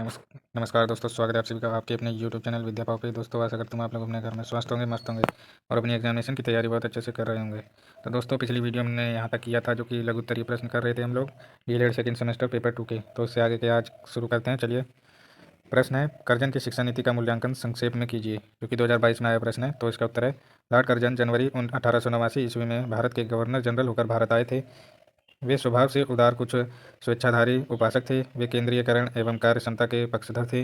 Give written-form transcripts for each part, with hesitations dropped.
नमस्कार दोस्तों, स्वागत है आप सभी का आपके अपने यूट्यूब चैनल विद्या पाव पे। दोस्तों आशा करता हूँ आप लोग अपने घर में स्वस्थ होंगे, मस्त होंगे और अपनी एग्जामिनेशन की तैयारी बहुत अच्छे से कर रहे होंगे। तो दोस्तों पिछली वीडियो हमने यहाँ तक किया था जो कि लघु उत्तरीय प्रश्न कर रहे थे हम लोग डीएलएड सेकंड सेमेस्टर पेपर 2 के। तो उससे आगे के आज शुरू करते हैं। चलिए, प्रश्न है कर्जन की शिक्षा नीति का मूल्यांकन संक्षेप में कीजिए, जो कि 2022 में आया प्रश्न है। तो इसका उत्तर है लॉर्ड कर्जन जनवरी 1889 ईस्वी में भारत के गवर्नर जनरल होकर भारत आए थे। वे स्वभाव से उदार कुछ स्वेच्छाधारी उपासक थे। वे केंद्रीयकरण एवं कार्य क्षमता के पक्षधर थे।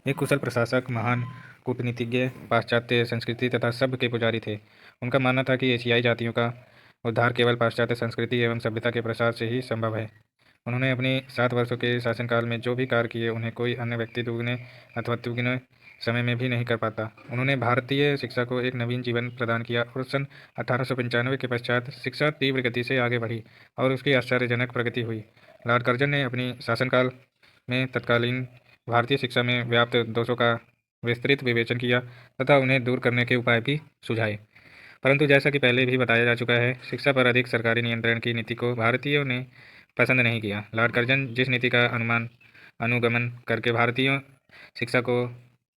एक कुशल प्रशासक, महान कूटनीतिज्ञ, पाश्चात्य संस्कृति तथा सभ्य के पुजारी थे। उनका मानना था कि एशियाई जातियों का उद्धार केवल पाश्चात्य संस्कृति एवं सभ्यता के प्रसार से ही संभव है। उन्होंने अपने 7 वर्षों के शासनकाल में जो भी कार्य किए उन्हें कोई अन्य व्यक्ति दुगने अथवा तिगुने समय में भी नहीं कर पाता। उन्होंने भारतीय शिक्षा को एक नवीन जीवन प्रदान किया और सन 1895 के पश्चात शिक्षा तीव्र गति से आगे बढ़ी और उसकी आश्चर्यजनक प्रगति हुई। लॉर्ड कर्जन ने अपनी शासनकाल में तत्कालीन भारतीय शिक्षा में व्याप्त दोषों का विस्तृत विवेचन किया तथा उन्हें दूर करने के उपाय भी सुझाए। परंतु जैसा कि पहले भी बताया जा चुका है, शिक्षा पर अधिक सरकारी नियंत्रण की नीति को भारतीयों ने पसंद नहीं किया। लॉर्ड कर्जन जिस नीति का अनुगमन करके भारतीय शिक्षा को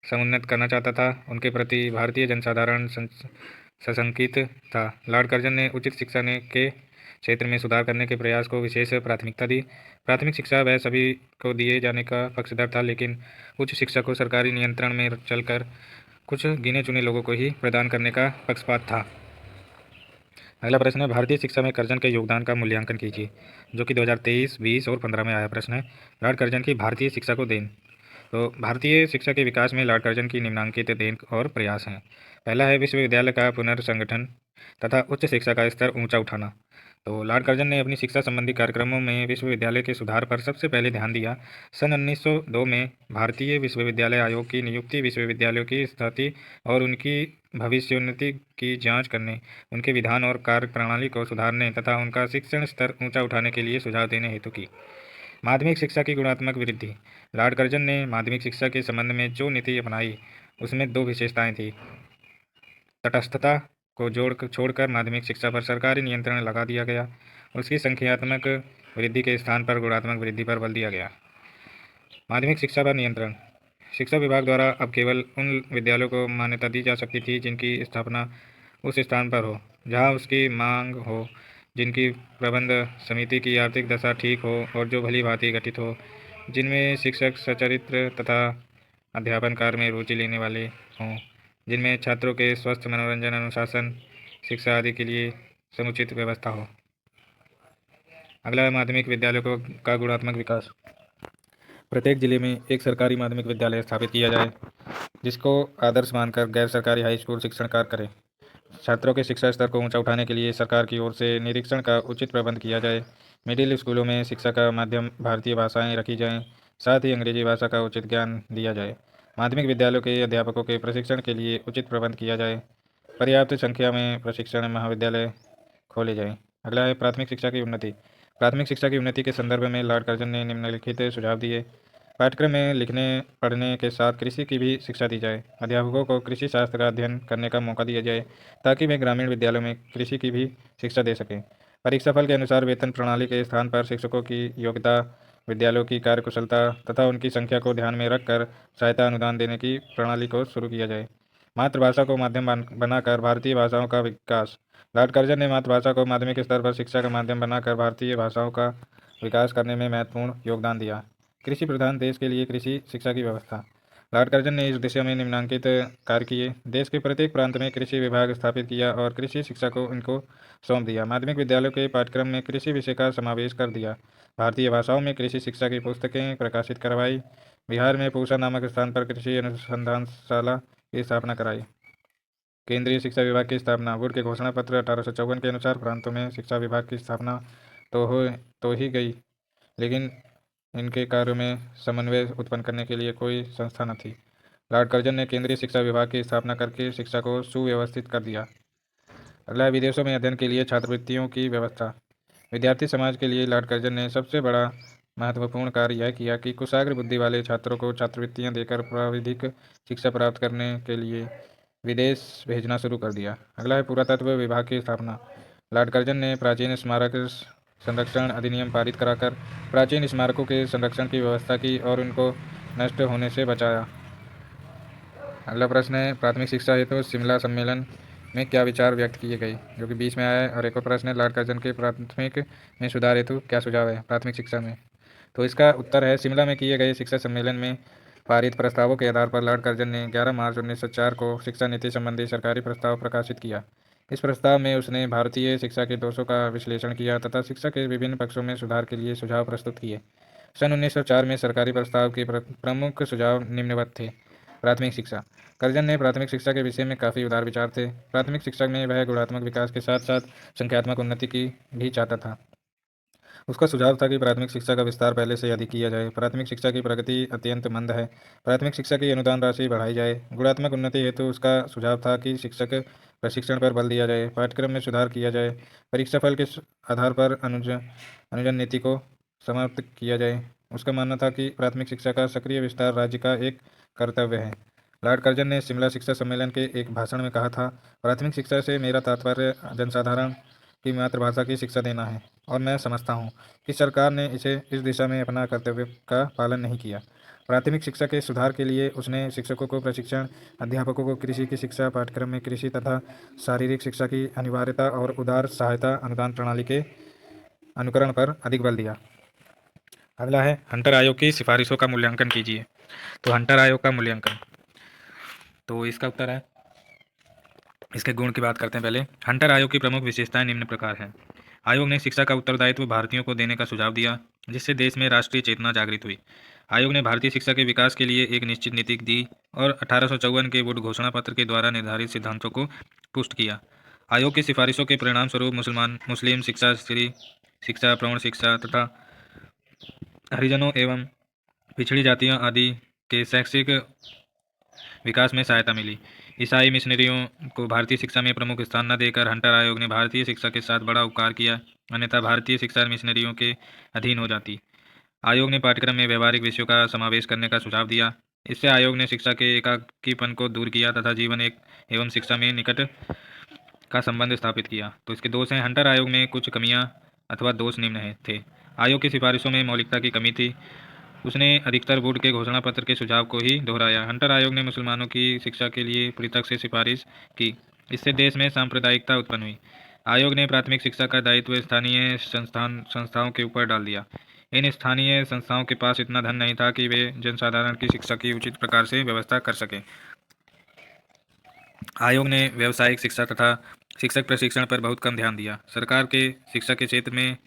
समुन्नत करना चाहता था, उनके प्रति भारतीय जनसाधारण सशंकित था। लॉर्ड कर्जन ने उचित शिक्षा ने के क्षेत्र में सुधार करने के प्रयास को विशेष प्राथमिकता दी। प्राथमिक शिक्षा वह सभी को दिए जाने का पक्षधर था, लेकिन उच्च शिक्षा को सरकारी नियंत्रण में चलकर कुछ गिने चुने लोगों को ही प्रदान करने का पक्षपात था। अगला प्रश्न है भारतीय शिक्षा में कर्जन के योगदान का मूल्यांकन कीजिए, जो कि 2023, 20 और 15 में आया प्रश्न है। लॉर्ड कर्जन की भारतीय शिक्षा को देन। तो भारतीय शिक्षा के विकास में लॉर्ड कर्जन की निम्नांकित देन और प्रयास हैं। पहला है विश्वविद्यालय का पुनर्संगठन तथा उच्च शिक्षा का स्तर ऊंचा उठाना। तो लॉर्ड कर्जन ने अपनी शिक्षा संबंधी कार्यक्रमों में विश्वविद्यालय के सुधार पर सबसे पहले ध्यान दिया। सन 1902 में भारतीय विश्वविद्यालय आयोग की नियुक्ति विश्वविद्यालयों की स्थिति और उनकी भविष्योन्नति की जांच करने, उनके विधान और कार्य प्रणाली को सुधारने तथा उनका शिक्षण स्तर ऊंचा उठाने के लिए सुझाव देने हेतु की। माध्यमिक शिक्षा की गुणात्मक वृद्धि। लॉर्ड कर्जन ने माध्यमिक शिक्षा के संबंध में जो नीति अपनाई उसमें 2 विशेषताएं थी। तटस्थता को छोड़कर माध्यमिक शिक्षा पर सरकारी नियंत्रण लगा दिया गया। उसकी संख्यात्मक वृद्धि के स्थान पर गुणात्मक वृद्धि पर बल दिया गया। माध्यमिक शिक्षा पर नियंत्रण। शिक्षा विभाग द्वारा अब केवल उन विद्यालयों को मान्यता दी जा सकती थी जिनकी स्थापना उस स्थान पर हो जहां उसकी मांग हो, जिनकी प्रबंध समिति की आर्थिक दशा ठीक हो और जो भली भांति गठित हो, जिनमें शिक्षक सचरित्र तथा अध्यापन कार्य में रुचि लेने वाले हों, जिनमें छात्रों के स्वस्थ मनोरंजन, अनुशासन, शिक्षा आदि के लिए समुचित व्यवस्था हो। अगला है माध्यमिक विद्यालयों का गुणात्मक विकास। प्रत्येक जिले में एक सरकारी माध्यमिक विद्यालय स्थापित किया जाए जिसको आदर्श मानकर गैर सरकारी हाई स्कूल शिक्षण कार्य करे। छात्रों के शिक्षा स्तर को ऊंचा उठाने के लिए सरकार की ओर से निरीक्षण का उचित प्रबंध किया जाए। मिडिल स्कूलों में शिक्षा का माध्यम भारतीय भाषाएं रखी जाएं, साथ ही अंग्रेजी भाषा का उचित ज्ञान दिया जाए। माध्यमिक विद्यालयों के अध्यापकों के प्रशिक्षण के लिए उचित प्रबंध किया जाए। पर्याप्त संख्या में प्रशिक्षण महाविद्यालय खोले जाएं। अगला है प्राथमिक शिक्षा की उन्नति। प्राथमिक शिक्षा की उन्नति के संदर्भ में लॉर्ड कर्जन ने निम्नलिखित सुझाव दिए। पाठ्यक्रम में लिखने पढ़ने के साथ कृषि की भी शिक्षा दी जाए। अध्यापकों को कृषि शास्त्र का अध्ययन करने का मौका दिया जाए ताकि वे ग्रामीण विद्यालयों में कृषि की भी शिक्षा दे सकें। परीक्षाफल के अनुसार वेतन प्रणाली के स्थान पर शिक्षकों की योग्यता, विद्यालयों की कार्यकुशलता तथा उनकी संख्या को ध्यान में रखकर सहायता अनुदान देने की प्रणाली को शुरू किया जाए। मातृभाषा को माध्यम बनाकर भारतीय भाषाओं का विकास। लॉर्ड कर्जन ने मातृभाषा को माध्यमिक स्तर पर शिक्षा का माध्यम बनाकर भारतीय भाषाओं का विकास करने में महत्वपूर्ण योगदान दिया। कृषि प्रधान देश के लिए कृषि शिक्षा की व्यवस्था। लॉर्ड कर्जन ने इस दिशा में निम्नांकित कार्य किए। देश के प्रत्येक प्रांत में कृषि विभाग स्थापित किया और कृषि शिक्षा को इनको सौंप दिया। माध्यमिक विद्यालयों के पाठ्यक्रम में कृषि विषय का समावेश कर दिया। भारतीय भाषाओं में कृषि शिक्षा की पुस्तकें प्रकाशित करवाई। बिहार में पूसा नामक स्थान पर कृषि अनुसंधानशाला की स्थापना कराई। केंद्रीय शिक्षा विभाग की स्थापना। बोर्ड के घोषणा पत्र 1854 के अनुसार प्रांतों में शिक्षा विभाग की स्थापना तो ही गई, लेकिन इनके कार्यों में समन्वय उत्पन्न करने के लिए कोई संस्था न थी। लॉर्ड कर्जन ने केंद्रीय शिक्षा विभाग की स्थापना करके शिक्षा को सुव्यवस्थित कर दिया। अगला है विदेशों में अध्ययन के लिए छात्रवृत्तियों की व्यवस्था। विद्यार्थी समाज के लिए लॉर्ड कर्जन ने सबसे बड़ा महत्वपूर्ण कार्य यह किया कि कुशाग्र बुद्धि वाले छात्रों को छात्रवृत्तियां देकर प्राविधिक शिक्षा प्राप्त करने के लिए विदेश भेजना शुरू कर दिया। अगला है पुरातत्व विभाग की स्थापना। लॉर्ड कर्जन ने प्राचीन स्मारक संरक्षण अधिनियम पारित कराकर प्राचीन स्मारकों के संरक्षण की व्यवस्था की और उनको नष्ट होने से बचाया। अगला प्रश्न है, प्राथमिक शिक्षा हेतु तो शिमला सम्मेलन में क्या विचार व्यक्त किए गए, जो कि 20 में आया है। और एक और प्रश्न है, लॉर्ड कर्जन के प्राथमिक में सुधार हेतु क्या सुझाव है प्राथमिक शिक्षा में। तो इसका उत्तर है, शिमला में किए गए शिक्षा सम्मेलन में पारित प्रस्तावों के आधार पर लॉर्ड कर्जन ने 11 मार्च 1904 को शिक्षा नीति संबंधी सरकारी प्रस्ताव प्रकाशित किया। इस प्रस्ताव में उसने भारतीय शिक्षा के दोषों का विश्लेषण किया तथा शिक्षा के विभिन्न पक्षों में सुधार के लिए सुझाव प्रस्तुत किए। सन 1904 में सरकारी प्रस्ताव के प्रमुख सुझाव निम्नवत थे। प्राथमिक शिक्षा। कर्जन ने प्राथमिक शिक्षा के विषय में काफ़ी उदार विचार थे। प्राथमिक शिक्षा में वह गुणात्मक विकास के साथ साथ संख्यात्मक उन्नति की भी चाहता था। उसका सुझाव था कि प्राथमिक शिक्षा का विस्तार पहले से अधिक किया जाए। प्राथमिक शिक्षा की प्रगति अत्यंत मंद है। प्राथमिक शिक्षा की अनुदान राशि बढ़ाई जाए। गुणात्मक उन्नति हेतु उसका सुझाव था कि शिक्षक प्रशिक्षण पर बल दिया जाए, पाठ्यक्रम में सुधार किया जाए, परीक्षाफल के आधार पर अनुजन नीति को समाप्त किया जाए। उसका मानना था कि प्राथमिक शिक्षा का सक्रिय विस्तार राज्य का एक कर्तव्य है। लॉर्ड कर्जन ने शिमला शिक्षा सम्मेलन के एक भाषण में कहा था, प्राथमिक शिक्षा से मेरा तात्पर्य जनसाधारण की मातृभाषा की शिक्षा देना है और मैं समझता हूँ कि सरकार ने इस दिशा में अपना कर्तव्य का पालन नहीं किया। प्राथमिक शिक्षा के सुधार के लिए उसने शिक्षकों को प्रशिक्षण, अध्यापकों को कृषि की शिक्षा, पाठ्यक्रम में कृषि तथा शारीरिक शिक्षा की अनिवार्यता और उदार सहायता अनुदान प्रणाली के अनुकरण पर अधिक बल दिया। अगला है, हंटर आयोग की सिफारिशों का मूल्यांकन कीजिए। तो हंटर आयोग का मूल्यांकन, तो इसका उत्तर है, इसके गुण की बात करते हैं पहले। हंटर आयोग की प्रमुख विशेषताएं निम्न प्रकार हैं। आयोग ने शिक्षा का उत्तरदायित्व भारतीयों को देने का सुझाव दिया, जिससे देश में राष्ट्रीय चेतना जागृत हुई। आयोग ने भारतीय शिक्षा के विकास के लिए एक निश्चित नीति दी और 1854 के वुड घोषणा पत्र के द्वारा निर्धारित सिद्धांतों को पुष्ट किया। आयोग की सिफारिशों के परिणाम स्वरूप मुस्लिम शिक्षा, स्त्री शिक्षा, प्रौढ़ शिक्षा तथा हरिजनों एवं पिछड़ी जातियों आदि के शैक्षिक विकास में सहायता मिली। ईसाई मिशनरियों को भारतीय शिक्षा में प्रमुख स्थान न देकर हंटर आयोग ने भारतीय शिक्षा के साथ बड़ा उपकार किया, अन्यथा भारतीय शिक्षा मिशनरियों के अधीन हो जाती। आयोग ने पाठ्यक्रम में व्यवहारिक विषयों का समावेश करने का सुझाव दिया। इससे आयोग ने शिक्षा के एकाकीपन को दूर किया तथा जीवन एवं शिक्षा में निकट का संबंध स्थापित किया। तो इसके दोष हैं, हंटर आयोग में कुछ कमियां अथवा दोष निम्न थे। आयोग की सिफारिशों में मौलिकता की कमी थी। उसने अधिकतर वुड के घोषणा पत्र के सुझाव को ही दोहराया। हंटर आयोग ने मुसलमानों की शिक्षा के लिए पृथक से सिफारिश की। इससे देश में सांप्रदायिकता उत्पन्न हुई। आयोग ने प्राथमिक शिक्षा का दायित्व स्थानीय संस्थाओं के ऊपर डाल दिया। इन स्थानीय संस्थाओं के पास इतना धन नहीं था कि वे जनसाधारण की शिक्षा की उचित प्रकार से व्यवस्था कर सके। आयोग ने व्यावसायिक शिक्षा तथा शिक्षक प्रशिक्षण पर बहुत कम ध्यान दिया। सरकार के शिक्षा के क्षेत्र में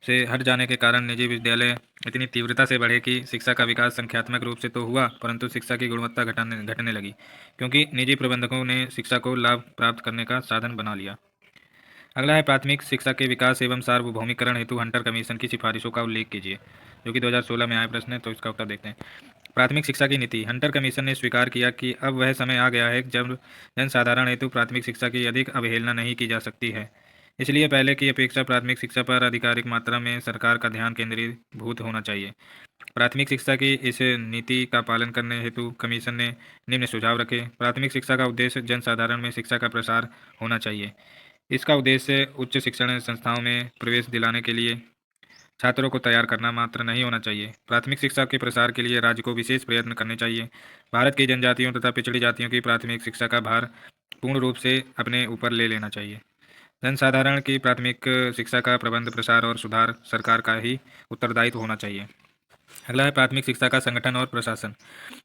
से हट जाने के कारण निजी विद्यालय इतनी तीव्रता से बढ़े कि शिक्षा का विकास संख्यात्मक रूप से तो हुआ, परंतु शिक्षा की गुणवत्ता घटने लगी, क्योंकि निजी प्रबंधकों ने शिक्षा को लाभ प्राप्त करने का साधन बना लिया। अगला है, प्राथमिक शिक्षा के विकास एवं सार्वभौमिकरण हेतु हंटर कमीशन की सिफारिशों का उल्लेख कीजिए, जो कि 2016 में आया प्रश्न है। तो इसका उत्तर देखते हैं। प्राथमिक शिक्षा की नीति। हंटर कमीशन ने स्वीकार किया कि अब वह समय आ गया है जब जनसाधारण हेतु प्राथमिक शिक्षा की अधिक अवहेलना नहीं की जा सकती है। इसलिए पहले की अपेक्षा प्राथमिक शिक्षा पर आधिकारिक मात्रा में सरकार का ध्यान केंद्रीभूत होना चाहिए। प्राथमिक शिक्षा की इस नीति का पालन करने हेतु कमीशन ने निम्न सुझाव रखे। प्राथमिक शिक्षा का उद्देश्य जनसाधारण में शिक्षा का प्रसार होना चाहिए। इसका उद्देश्य उच्च शिक्षण संस्थाओं में प्रवेश दिलाने के लिए छात्रों को तैयार करना मात्र नहीं होना चाहिए। प्राथमिक शिक्षा के प्रसार के लिए राज्य को विशेष प्रयत्न करने चाहिए। भारत की जनजातियों तथा पिछड़ी जातियों की प्राथमिक शिक्षा का भार पूर्ण रूप से अपने ऊपर ले लेना चाहिए। जनसाधारण की प्राथमिक शिक्षा का प्रबंध, प्रसार और सुधार सरकार का ही उत्तरदायित्व होना चाहिए। अगला है, प्राथमिक शिक्षा का संगठन और प्रशासन।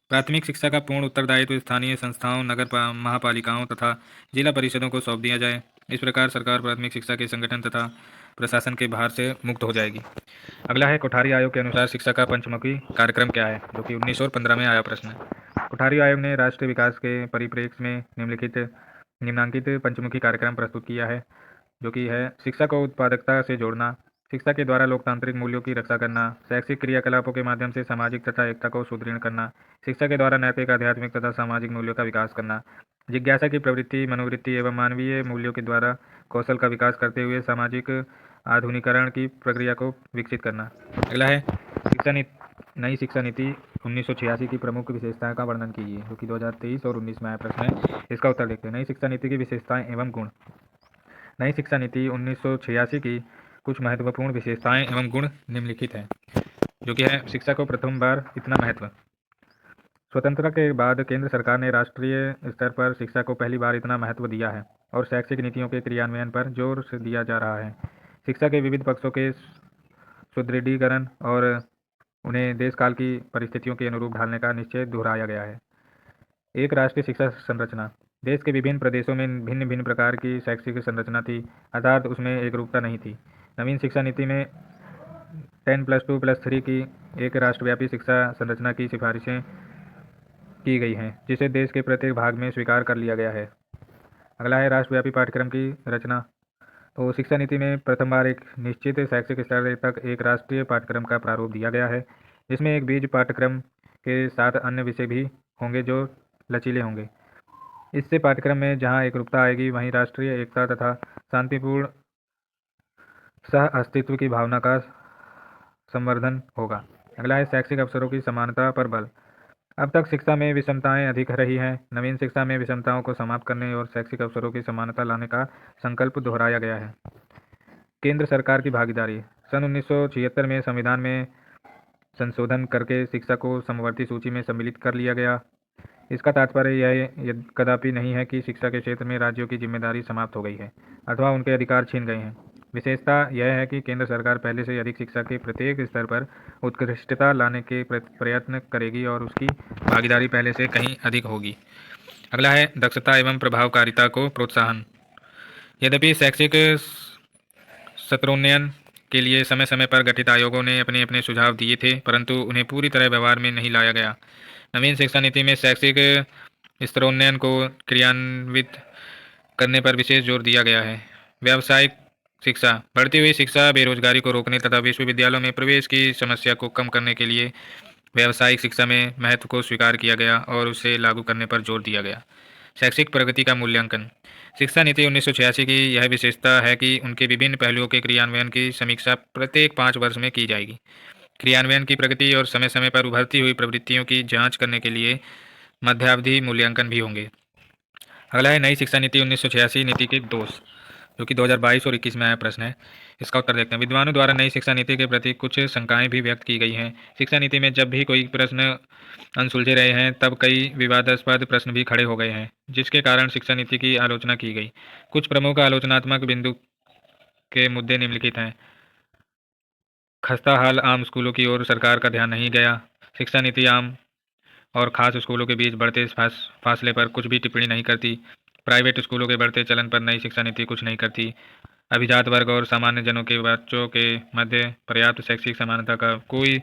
प्राथमिक शिक्षा का पूर्ण उत्तरदायित्व स्थानीय संस्थाओं, नगर महापालिकाओं तथा जिला परिषदों को सौंप दिया जाए। इस प्रकार सरकार प्राथमिक शिक्षा के संगठन तथा प्रशासन के भार से मुक्त हो जाएगी। अगला है, कोठारी आयोग के अनुसार शिक्षा का पंचमुखी कार्यक्रम क्या है, जो कि 1915 में आया प्रश्न है। कोठारी आयोग ने राष्ट्रीय विकास के परिप्रेक्ष्य में निम्नांकित पंचमुखी कार्यक्रम प्रस्तुत किया है, जो कि है, शिक्षा को उत्पादकता से जोड़ना, शिक्षा के द्वारा लोकतांत्रिक मूल्यों की रक्षा करना, शैक्षिक क्रियाकलापों के माध्यम से सामाजिक तथा एकता को सुदृढ़ करना, शिक्षा के द्वारा नैतिक, आध्यात्मिक तथा सामाजिक मूल्यों का विकास करना, जिज्ञासा की प्रवृत्ति, मनोवृत्ति एवं मानवीय मूल्यों के द्वारा कौशल का विकास करते हुए सामाजिक आधुनिकरण की प्रक्रिया को विकसित करना। अगला है, नई शिक्षा नीति 1986 की प्रमुख विशेषताओं का वर्णन कीजिए, जो कि 2023 और 19 में आया प्रश्न है। इसका उत्तर देखते हैं। नई शिक्षा नीति की विशेषताएं एवं गुण। नई शिक्षा नीति 1986 की कुछ महत्वपूर्ण विशेषताएं एवं गुण निम्नलिखित हैं, जो कि है, शिक्षा को प्रथम बार इतना महत्व। स्वतंत्रता के बाद केंद्र सरकार ने राष्ट्रीय स्तर पर शिक्षा को पहली बार इतना महत्व दिया है और शैक्षिक नीतियों के क्रियान्वयन पर जोर से दिया जा रहा है। शिक्षा के विविध पक्षों के सुदृढ़ीकरण और उन्हें देश काल की परिस्थितियों के अनुरूप ढालने का निश्चय दोहराया गया है। एक राष्ट्रीय शिक्षा संरचना। देश के विभिन्न प्रदेशों में भिन्न भिन्न प्रकार की शैक्षिक संरचना थी, अर्थात उसमें एकरूपता नहीं थी। नवीन शिक्षा नीति में 10+2+3 की एक राष्ट्रव्यापी शिक्षा संरचना की सिफारिशें की गई हैं, जिसे देश के प्रत्येक भाग में स्वीकार कर लिया गया है। अगला है राष्ट्रव्यापी पाठ्यक्रम की रचना। तो शिक्षा नीति में प्रथम बार एक निश्चित शैक्षिक स्तर तक एक राष्ट्रीय पाठ्यक्रम का प्रारूप दिया गया है, जिसमें एक बीज पाठ्यक्रम के साथ अन्य विषय भी होंगे जो लचीले होंगे। इससे पाठ्यक्रम में जहां एकरूपता आएगी, वहीं राष्ट्रीय एकता तथा शांतिपूर्ण सह अस्तित्व की भावना का संवर्धन होगा। अगला है शैक्षिक अवसरों की समानता पर बल। अब तक शिक्षा में विषमताएं अधिक रही हैं। नवीन शिक्षा में विषमताओं को समाप्त करने और शैक्षिक अवसरों की समानता लाने का संकल्प दोहराया गया है। केंद्र सरकार की भागीदारी। सन 1976 में संविधान में संशोधन करके शिक्षा को समवर्ती सूची में सम्मिलित कर लिया गया। इसका तात्पर्य यह कदापि नहीं है कि शिक्षा के क्षेत्र में राज्यों की जिम्मेदारी समाप्त हो गई है अथवा उनके अधिकार छीन गए हैं। विशेषता यह है कि केंद्र सरकार पहले से अधिक शिक्षा के प्रत्येक स्तर पर उत्कृष्टता लाने के प्रयत्न करेगी और उसकी भागीदारी पहले से कहीं अधिक होगी। अगला है दक्षता एवं प्रभावकारिता को प्रोत्साहन। यद्यपि शैक्षिक सत्रोन्नयन के लिए समय समय पर गठित आयोगों ने अपने अपने सुझाव दिए थे, परंतु उन्हें पूरी तरह व्यवहार में नहीं लाया गया। नवीन शिक्षा नीति में शैक्षिक स्तरोन्नयन को क्रियान्वित करने पर विशेष जोर दिया गया है। व्यावसायिक शिक्षा। बढ़ती हुई शिक्षा बेरोजगारी को रोकने तथा विश्वविद्यालयों में प्रवेश की समस्या को कम करने के लिए व्यावसायिक शिक्षा में महत्व को स्वीकार किया गया और उसे लागू करने पर जोर दिया गया। शैक्षिक प्रगति का मूल्यांकन। शिक्षा नीति 1986 की यह विशेषता है कि उनके विभिन्न पहलुओं के क्रियान्वयन की समीक्षा प्रत्येक 5 वर्ष में की जाएगी। क्रियान्वयन की प्रगति और समय समय पर उभरती हुई प्रवृत्तियों की जांच करने के लिए मध्यावधि मूल्यांकन भी होंगे। अगला है नई शिक्षा नीति 1986 नीति के दोष, जो कि 2022 और 21 में आया प्रश्न है। इसका उत्तर देखते हैं। विद्वानों द्वारा नई शिक्षा नीति के प्रति कुछ शंकाएं भी व्यक्त की गई हैं। शिक्षा नीति में जब भी कोई प्रश्न अनसुलझे रहे हैं, तब कई विवादास्पद प्रश्न भी खड़े हो गए हैं, जिसके कारण शिक्षा नीति की आलोचना की गई। कुछ प्रमुख आलोचनात्मक बिंदु के मुद्दे निम्नलिखित हैं। खस्ता हाल आम स्कूलों की ओर सरकार का ध्यान नहीं गया। शिक्षा नीति आम और खास स्कूलों के बीच बढ़ते फासले पर कुछ भी टिप्पणी नहीं करती। प्राइवेट स्कूलों के बढ़ते चलन पर नई शिक्षा नीति कुछ नहीं करती। अभिजात वर्ग और सामान्य जनों के बच्चों के मध्य पर्याप्त शैक्षिक समानता का कोई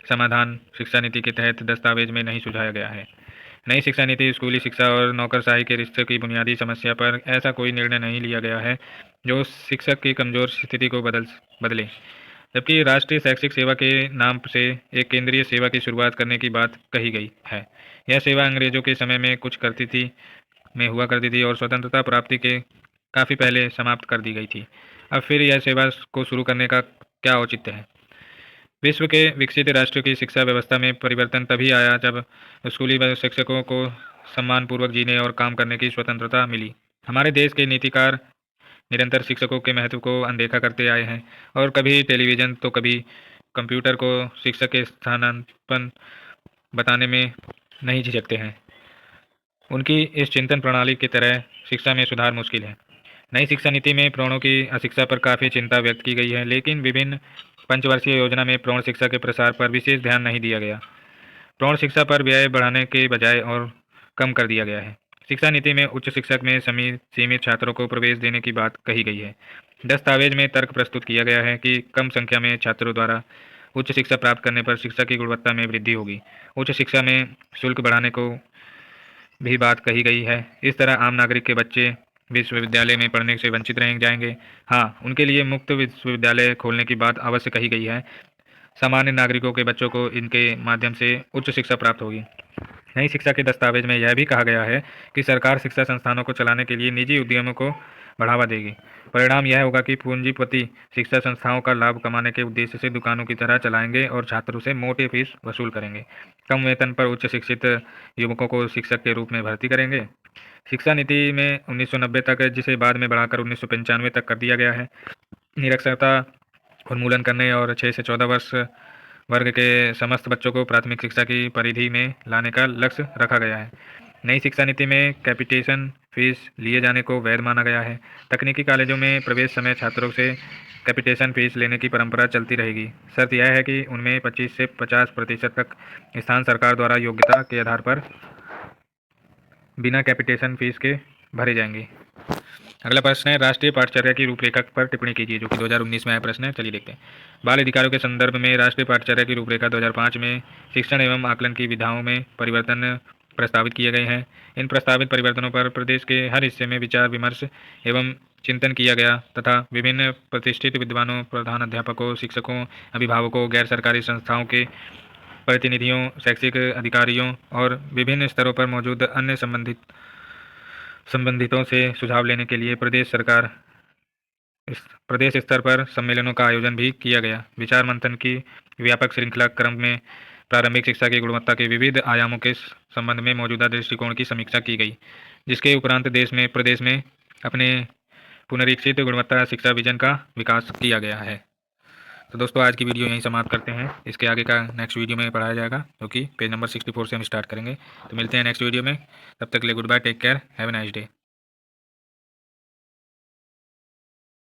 समाधान शिक्षा नीति के तहत दस्तावेज में नहीं सुझाया गया है। नई शिक्षा नीति स्कूली शिक्षा और नौकरशाही के रिश्ते की बुनियादी समस्या पर ऐसा कोई निर्णय नहीं लिया गया है जो शिक्षक की कमजोर स्थिति को बदले। जबकि राष्ट्रीय शैक्षिक सेवा के नाम से एक केंद्रीय सेवा की शुरुआत करने की बात कही गई है। यह सेवा अंग्रेजों के समय में हुआ करती थी और स्वतंत्रता प्राप्ति के काफ़ी पहले समाप्त कर दी गई थी। अब फिर यह सेवा को शुरू करने का क्या औचित्य है? विश्व के विकसित राष्ट्रों की शिक्षा व्यवस्था में परिवर्तन तभी आया जब स्कूली शिक्षकों को सम्मानपूर्वक जीने और काम करने की स्वतंत्रता मिली। हमारे देश के नीतिकार निरंतर शिक्षकों के महत्व को अनदेखा करते आए हैं और कभी टेलीविज़न तो कभी कंप्यूटर को शिक्षक के स्थानापन्न बताने में नहीं झिझकते हैं। उनकी इस चिंतन प्रणाली की तरह शिक्षा में सुधार मुश्किल है। नई शिक्षा नीति में प्रौढ़ों की अशिक्षा पर काफ़ी चिंता व्यक्त की गई है, लेकिन विभिन्न पंचवर्षीय योजना में प्रौढ़ शिक्षा के प्रसार पर विशेष ध्यान नहीं दिया गया। प्रौढ़ शिक्षा पर व्यय बढ़ाने के बजाय और कम कर दिया गया है। शिक्षा नीति में उच्च शिक्षा में सीमित छात्रों को प्रवेश देने की बात कही गई है। दस्तावेज में तर्क प्रस्तुत किया गया है कि कम संख्या में छात्रों द्वारा उच्च शिक्षा प्राप्त करने पर शिक्षा की गुणवत्ता में वृद्धि होगी। उच्च शिक्षा में शुल्क बढ़ाने को भी बात कही गई है। इस तरह आम नागरिक के बच्चे विश्वविद्यालय में पढ़ने से वंचित रह जाएंगे। हाँ, उनके लिए मुक्त विश्वविद्यालय खोलने की बात अवश्य कही गई है। सामान्य नागरिकों के बच्चों को इनके माध्यम से उच्च शिक्षा प्राप्त होगी। नई शिक्षा के दस्तावेज में यह भी कहा गया है कि सरकार शिक्षा संस्थानों को चलाने के लिए निजी उद्यमों को बढ़ावा देगी। परिणाम यह होगा कि पूंजीपति शिक्षा संस्थाओं का लाभ कमाने के उद्देश्य से दुकानों की तरह चलाएंगे और छात्रों से मोटे फीस वसूल करेंगे। कम वेतन पर उच्च शिक्षित युवकों को शिक्षक के रूप में भर्ती करेंगे। शिक्षा नीति में 1990 तक, जिसे बाद में बढ़ाकर 1995 तक कर दिया गया है, निरक्षरता उन्मूलन करने और 6 से 14 वर्ष वर्ग के समस्त बच्चों को प्राथमिक शिक्षा की परिधि में लाने का लक्ष्य रखा गया है। नई शिक्षा नीति में कैपिटेशन फीस लिए जाने को वैध माना गया है। तकनीकी कॉलेजों में प्रवेश समय छात्रों से कैपिटेशन फीस लेने की परंपरा चलती रहेगी। शर्त यह है कि उनमें 25 से 50% तक स्थान सरकार द्वारा योग्यता के आधार पर बिना कैपिटेशन फीस के भरे जाएंगे। अगला प्रश्न है, राष्ट्रीय पाठचर्या की रूपरेखा पर टिप्पणी कीजिए, जो कि 2019 में आया प्रश्न है। चलिए देखते हैं। बाल अधिकारों के संदर्भ में राष्ट्रीय पाठचर्या की रूपरेखा 2005 में शिक्षण एवं आकलन की विधाओं में परिवर्तन प्रस्तावित किए गए हैं। इन प्रस्तावित परिवर्तनों पर प्रदेश के हर हिस्से में विचार विमर्श एवं चिंतन किया गया तथा विभिन्न प्रतिष्ठित विद्वानों, प्रधान अध्यापकों, शिक्षकों, अभिभावकों, गैर सरकारी संस्थाओं के प्रतिनिधियों, शैक्षिक अधिकारियों और विभिन्न स्तरों पर मौजूद अन्य संबंधितों से सुझाव लेने के लिए प्रदेश स्तर पर सम्मेलनों का आयोजन भी किया गया। विचार मंथन की व्यापक श्रृंखला क्रम में प्रारंभिक शिक्षा की गुणवत्ता के विविध आयामों के संबंध में मौजूदा दृष्टिकोण की समीक्षा की गई, जिसके उपरांत प्रदेश में अपने पुनरीक्षित गुणवत्ता शिक्षा विजन का विकास किया गया है। तो दोस्तों, आज की वीडियो यहीं समाप्त करते हैं। इसके आगे का नेक्स्ट वीडियो में पढ़ाया जाएगा, जो कि पेज नंबर 64 से हम स्टार्ट करेंगे। तो मिलते हैं नेक्स्ट वीडियो में। तब तक के लिए good bye, take care, have a nice day.